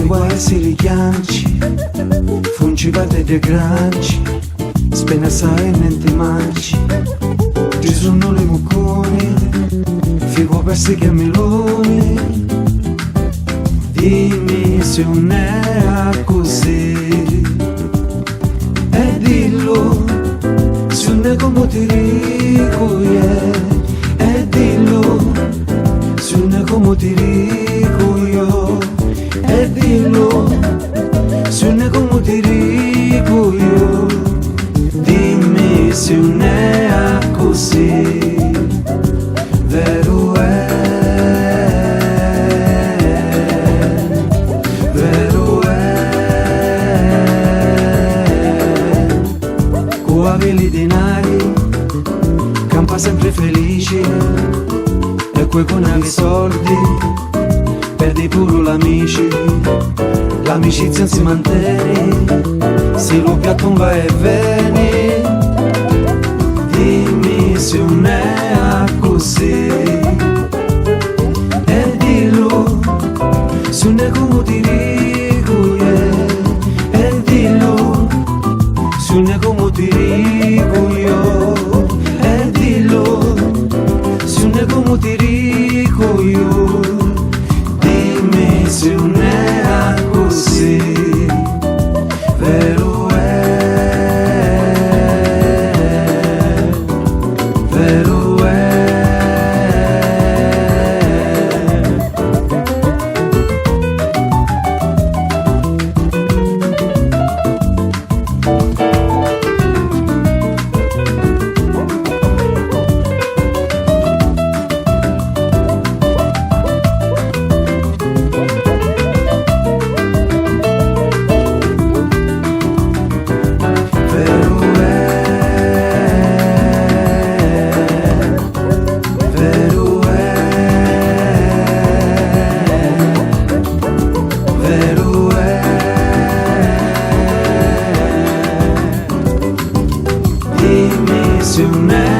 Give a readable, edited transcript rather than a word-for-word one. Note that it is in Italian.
guai si richianci, funci vate de granci, spena sai niente manci. Ci sono le mucconi, figo persi che meloni. Dimmi se non è così, e dillo se non è come ti dico, e dillo se non è come ti dico io, e dillo se non è come ti dico io. Dimmi se non è così, vero è. Avili denari, campa sempre felice, e poi con i soldi perdi pure l'amici. L'amicizia non si mantiene, se lo piatto va e viene. Dimmi se non è così, e dillo se non è come ti dico, e dillo se non è come ti dico io, e dillo se non è come ti dico io. Dimmi se non è così, vero è, vero è. Se non è